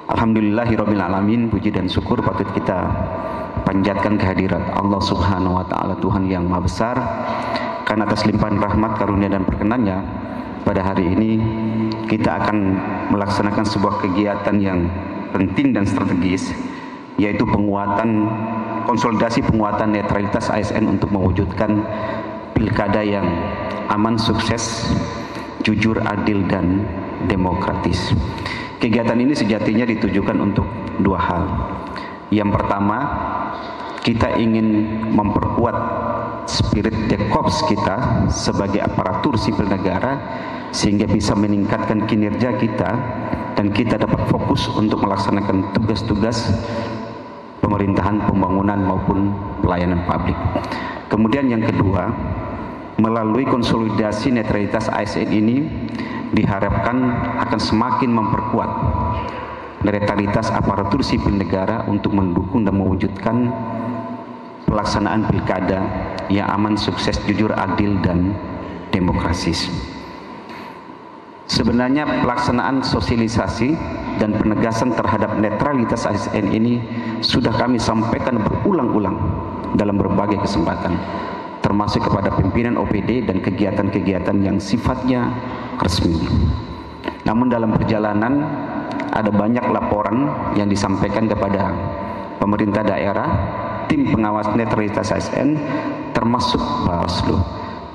Alhamdulillahirabbil alamin, puji dan syukur patut kita panjatkan kehadirat Allah Subhanahu wa taala, Tuhan yang Maha Besar, karena atas limpahan rahmat, karunia dan perkenannya pada hari ini kita akan melaksanakan sebuah kegiatan yang penting dan strategis, yaitu konsolidasi penguatan netralitas ASN untuk mewujudkan pilkada yang aman, sukses, jujur, adil dan demokratis. Kegiatan ini sejatinya ditujukan untuk dua hal. Yang pertama, kita ingin memperkuat spirit dekops kita sebagai aparatur sipil negara sehingga bisa meningkatkan kinerja kita dan kita dapat fokus untuk melaksanakan tugas-tugas pemerintahan, pembangunan maupun pelayanan publik. Kemudian yang kedua, melalui konsolidasi netralitas ASN ini diharapkan akan semakin memperkuat netralitas aparatur sipil negara untuk mendukung dan mewujudkan pelaksanaan pilkada yang aman, sukses, jujur, adil dan demokratis. Sebenarnya pelaksanaan sosialisasi dan penegasan terhadap netralitas ASN ini sudah kami sampaikan berulang-ulang dalam berbagai kesempatan, termasuk kepada pimpinan OPD dan kegiatan-kegiatan yang sifatnya resmi. Namun dalam perjalanan ada banyak laporan yang disampaikan kepada pemerintah daerah, tim pengawas netralitas ASN, termasuk Bawaslu,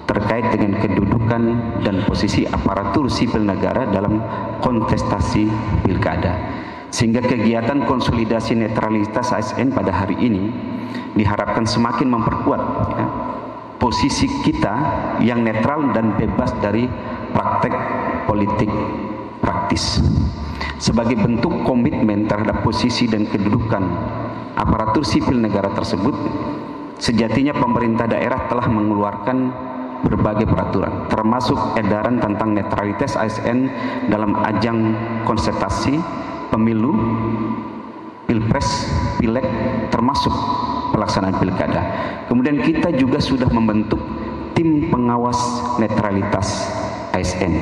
terkait dengan kedudukan dan posisi aparatur sipil negara dalam kontestasi pilkada. Sehingga kegiatan konsolidasi netralitas ASN pada hari ini diharapkan semakin memperkuat posisi kita yang netral dan bebas dari praktek politik praktis. Sebagai bentuk komitmen terhadap posisi dan kedudukan aparatur sipil negara tersebut, sejatinya pemerintah daerah telah mengeluarkan berbagai peraturan, termasuk edaran tentang netralitas ASN dalam ajang kontestasi pemilu, pilpres, pileg, termasuk pelaksanaan pilkada. Kemudian kita juga sudah membentuk tim pengawas netralitas ASN.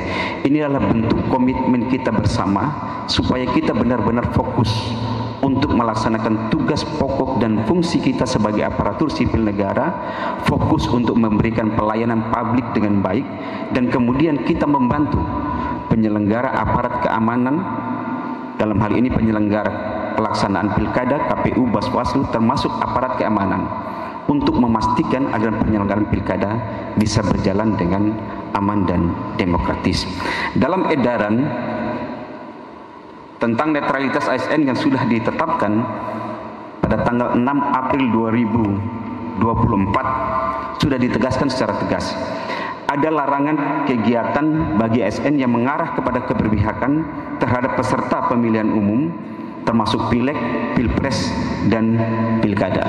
Ini adalah bentuk komitmen kita bersama supaya kita benar-benar fokus untuk melaksanakan tugas pokok dan fungsi kita sebagai aparatur sipil negara, fokus untuk memberikan pelayanan publik dengan baik, dan kemudian kita membantu penyelenggara aparat keamanan, dalam hal ini penyelenggara pelaksanaan pilkada, KPU, Bawaslu, termasuk aparat keamanan, untuk memastikan agar penyelenggaraan pilkada bisa berjalan dengan aman dan demokratis. Dalam edaran tentang netralitas ASN yang sudah ditetapkan pada tanggal 6 April 2024 sudah ditegaskan secara tegas, ada larangan kegiatan bagi ASN yang mengarah kepada keberpihakan terhadap peserta pemilihan umum, termasuk pileg, pilpres, dan pilkada.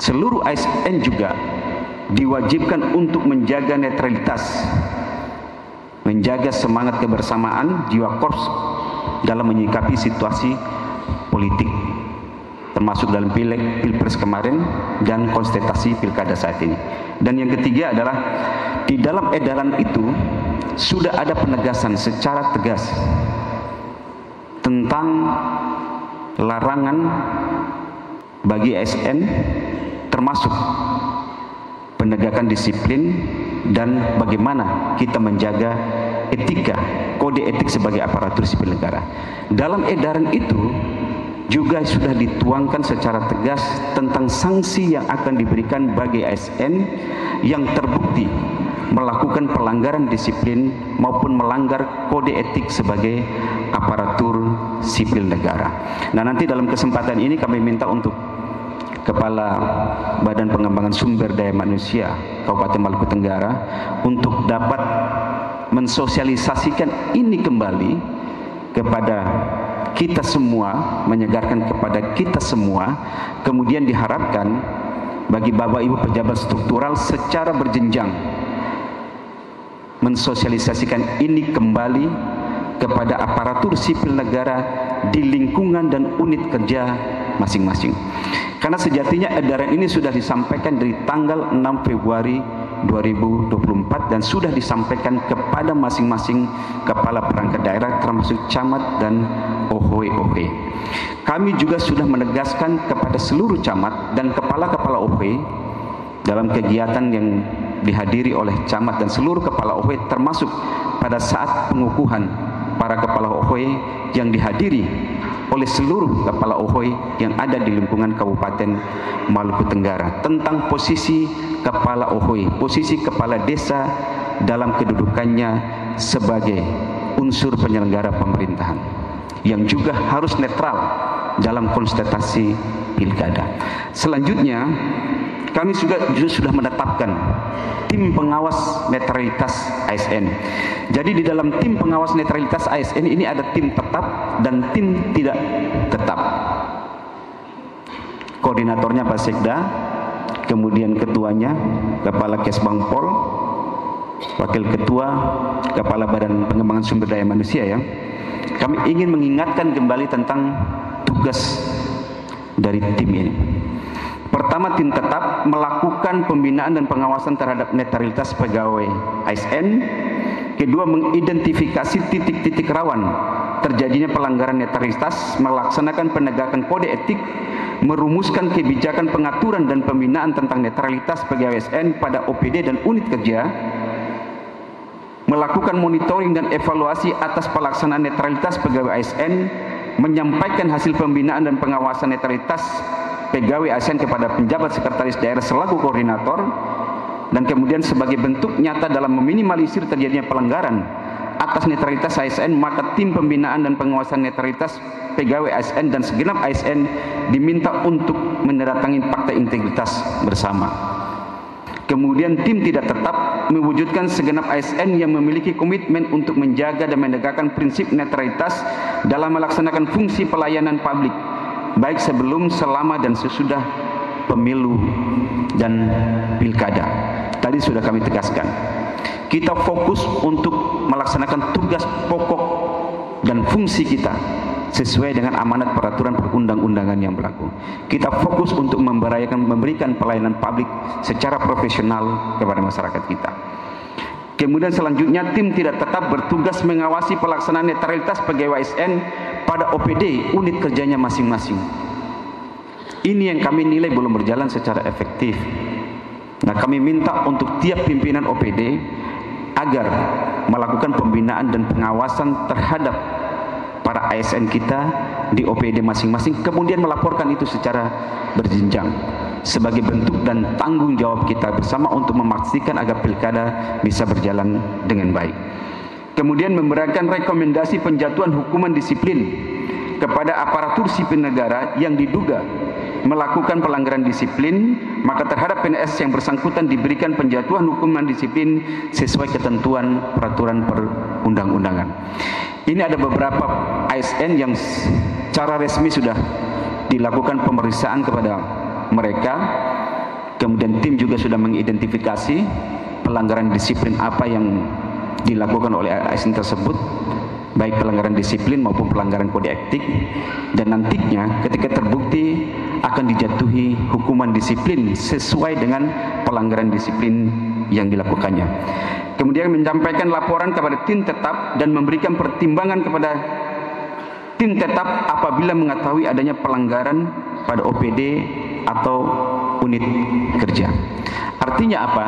Seluruh ASN juga diwajibkan untuk menjaga netralitas, menjaga semangat kebersamaan, jiwa korps dalam menyikapi situasi politik, termasuk dalam pileg, pilpres kemarin, dan kontestasi pilkada saat ini. Dan yang ketiga adalah di dalam edaran itu sudah ada penegasan secara tegas tentang larangan bagi ASN, termasuk penegakan disiplin dan bagaimana kita menjaga etika, kode etik sebagai aparatur sipil negara. Dalam edaran itu juga sudah dituangkan secara tegas tentang sanksi yang akan diberikan bagi ASN yang terbukti melakukan pelanggaran disiplin maupun melanggar kode etik sebagai aparatur sipil negara. Nah, nanti dalam kesempatan ini kami minta untuk Kepala Badan Pengembangan Sumber Daya Manusia Kabupaten Maluku Tenggara untuk dapat mensosialisasikan ini kembali kepada kita semua, menyegarkan kepada kita semua. Kemudian diharapkan bagi Bapak Ibu pejabat struktural secara berjenjang mensosialisasikan ini kembali kepada aparatur sipil negara di lingkungan dan unit kerja masing-masing. Karena sejatinya edaran ini sudah disampaikan dari tanggal 6 Februari 2024 dan sudah disampaikan kepada masing-masing kepala perangkat daerah termasuk camat dan OHW. Kami juga sudah menegaskan kepada seluruh camat dan kepala-kepala OHW dalam kegiatan yang dihadiri oleh camat dan seluruh kepala OHW, termasuk pada saat pengukuhan para kepala OHW yang dihadiri oleh seluruh kepala OHW yang ada di lingkungan Kabupaten Maluku Tenggara, tentang posisi kepala OHW, posisi kepala desa dalam kedudukannya sebagai unsur penyelenggara pemerintahan yang juga harus netral dalam kontestasi pilkada. Selanjutnya, kami sudah menetapkan tim pengawas netralitas ASN. Jadi di dalam tim pengawas netralitas ASN ini ada tim tetap dan tim tidak tetap. Koordinatornya Pak Sekda, kemudian ketuanya Kepala Kesbangpol, Wakil Ketua, Kepala Badan Pengembangan Sumber Daya Manusia ya. Kami ingin mengingatkan kembali tentang tugas dari tim ini. Pertama, tim tetap melakukan pembinaan dan pengawasan terhadap netralitas pegawai ASN. Kedua, mengidentifikasi titik-titik rawan terjadinya pelanggaran netralitas, melaksanakan penegakan kode etik, merumuskan kebijakan pengaturan dan pembinaan tentang netralitas pegawai ASN pada OPD dan unit kerja, melakukan monitoring dan evaluasi atas pelaksanaan netralitas pegawai ASN, menyampaikan hasil pembinaan dan pengawasan netralitas pegawai ASN kepada penjabat sekretaris daerah selaku koordinator, dan kemudian sebagai bentuk nyata dalam meminimalisir terjadinya pelanggaran atas netralitas ASN, maka tim pembinaan dan pengawasan netralitas pegawai ASN dan segenap ASN diminta untuk menandatangani fakta integritas bersama. Kemudian tim tidak tetap mewujudkan segenap ASN yang memiliki komitmen untuk menjaga dan menegakkan prinsip netralitas dalam melaksanakan fungsi pelayanan publik, baik sebelum, selama, dan sesudah pemilu dan pilkada. Tadi sudah kami tegaskan, kita fokus untuk melaksanakan tugas pokok dan fungsi kita sesuai dengan amanat peraturan perundang-undangan yang berlaku. Kita fokus untuk memberikan pelayanan publik secara profesional kepada masyarakat kita. Kemudian selanjutnya, tim tidak tetap bertugas mengawasi pelaksanaan netralitas pegawai ASN pada OPD unit kerjanya masing-masing. Ini yang kami nilai belum berjalan secara efektif. Nah, kami minta untuk tiap pimpinan OPD agar melakukan pembinaan dan pengawasan terhadap para ASN kita di OPD masing-masing, kemudian melaporkan itu secara berjenjang sebagai bentuk dan tanggung jawab kita bersama untuk memastikan agar pilkada bisa berjalan dengan baik. Kemudian memberikan rekomendasi penjatuhan hukuman disiplin kepada aparatur sipil negara yang diduga melakukan pelanggaran disiplin, maka terhadap PNS yang bersangkutan diberikan penjatuhan hukuman disiplin sesuai ketentuan peraturan perundang-undangan. Ini ada beberapa ASN yang secara resmi sudah dilakukan pemeriksaan kepada mereka. Kemudian tim juga sudah mengidentifikasi pelanggaran disiplin apa yang dilakukan oleh ASN tersebut, baik pelanggaran disiplin maupun pelanggaran kode etik, dan nantinya ketika terbukti akan dijatuhi hukuman disiplin sesuai dengan pelanggaran disiplin yang dilakukannya. Kemudian menyampaikan laporan kepada tim tetap dan memberikan pertimbangan kepada tim tetap apabila mengetahui adanya pelanggaran pada OPD atau unit kerja. Artinya apa?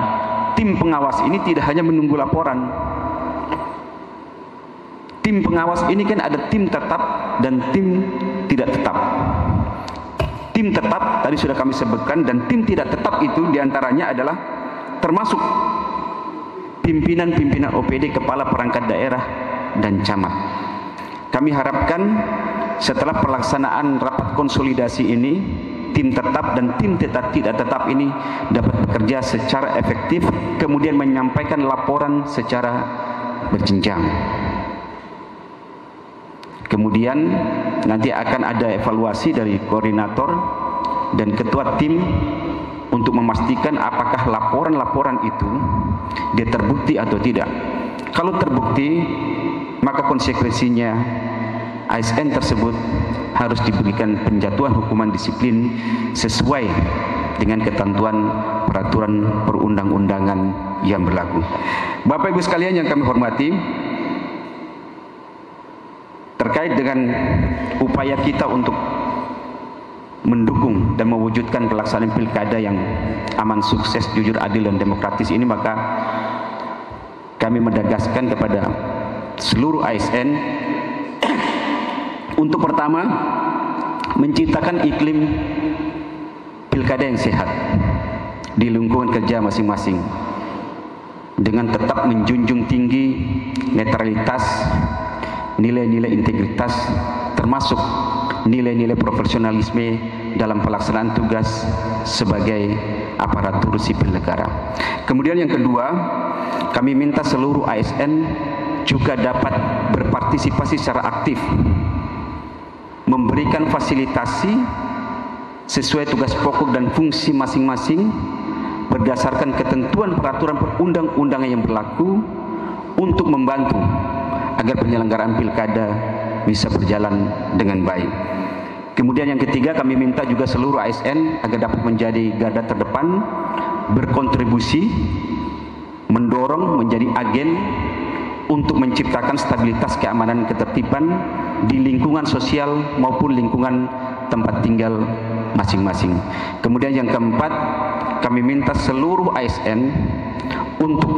Tim pengawas ini tidak hanya menunggu laporan. Tim pengawas ini kan ada tim tetap dan tim tidak tetap. Tim tetap tadi sudah kami sebutkan, dan tim tidak tetap itu diantaranya adalah termasuk pimpinan-pimpinan OPD, kepala perangkat daerah, dan camat. Kami harapkan setelah pelaksanaan rapat konsolidasi ini, tim tetap dan tim tidak tetap ini dapat bekerja secara efektif, kemudian menyampaikan laporan secara berjenjang. Kemudian nanti akan ada evaluasi dari koordinator dan ketua tim untuk memastikan apakah laporan-laporan itu dia terbukti atau tidak. Kalau terbukti, maka konsekuensinya ASN tersebut harus diberikan penjatuhan hukuman disiplin sesuai dengan ketentuan peraturan perundang-undangan yang berlaku. Bapak Ibu sekalian yang kami hormati, Terkait dengan upaya kita untuk mendukung dan mewujudkan pelaksanaan pilkada yang aman, sukses, jujur, adil, dan demokratis ini, maka kami menegaskan kepada seluruh ASN untuk pertama menciptakan iklim pilkada yang sehat di lingkungan kerja masing-masing dengan tetap menjunjung tinggi netralitas, nilai-nilai integritas, termasuk nilai-nilai profesionalisme dalam pelaksanaan tugas sebagai aparatur sipil negara. Kemudian yang kedua, kami minta seluruh ASN juga dapat berpartisipasi secara aktif, memberikan fasilitasi sesuai tugas pokok dan fungsi masing-masing berdasarkan ketentuan peraturan perundang-undangan yang berlaku untuk membantu agar penyelenggaraan pilkada bisa berjalan dengan baik. Kemudian yang ketiga, kami minta juga seluruh ASN agar dapat menjadi garda terdepan, berkontribusi, mendorong menjadi agen untuk menciptakan stabilitas, keamanan, ketertiban di lingkungan sosial maupun lingkungan tempat tinggal masing-masing. Kemudian yang keempat, kami minta seluruh ASN untuk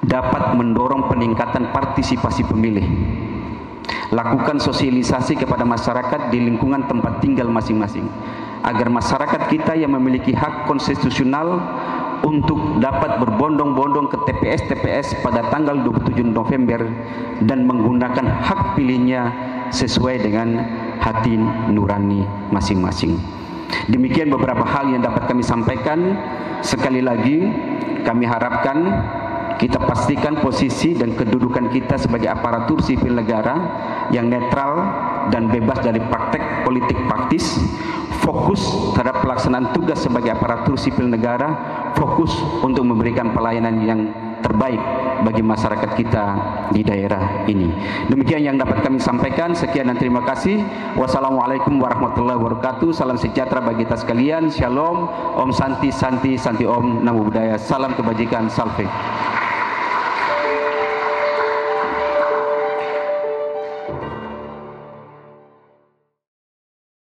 dapat mendorong peningkatan partisipasi pemilih, lakukan sosialisasi kepada masyarakat di lingkungan tempat tinggal masing-masing, agar masyarakat kita yang memiliki hak konstitusional untuk dapat berbondong-bondong ke TPS-TPS pada tanggal 27 November dan menggunakan hak pilihnya sesuai dengan hati nurani masing-masing. Demikian beberapa hal yang dapat kami sampaikan. Sekali lagi, kami harapkan kita pastikan posisi dan kedudukan kita sebagai aparatur sipil negara yang netral dan bebas dari praktek politik praktis, fokus terhadap pelaksanaan tugas sebagai aparatur sipil negara, fokus untuk memberikan pelayanan yang terbaik bagi masyarakat kita di daerah ini. Demikian yang dapat kami sampaikan. Sekian dan terima kasih. Wassalamualaikum warahmatullahi wabarakatuh. Salam sejahtera bagi kita sekalian. Shalom. Om Santi Santi Santi Om. Namo Buddhaya. Salam kebajikan. Salve.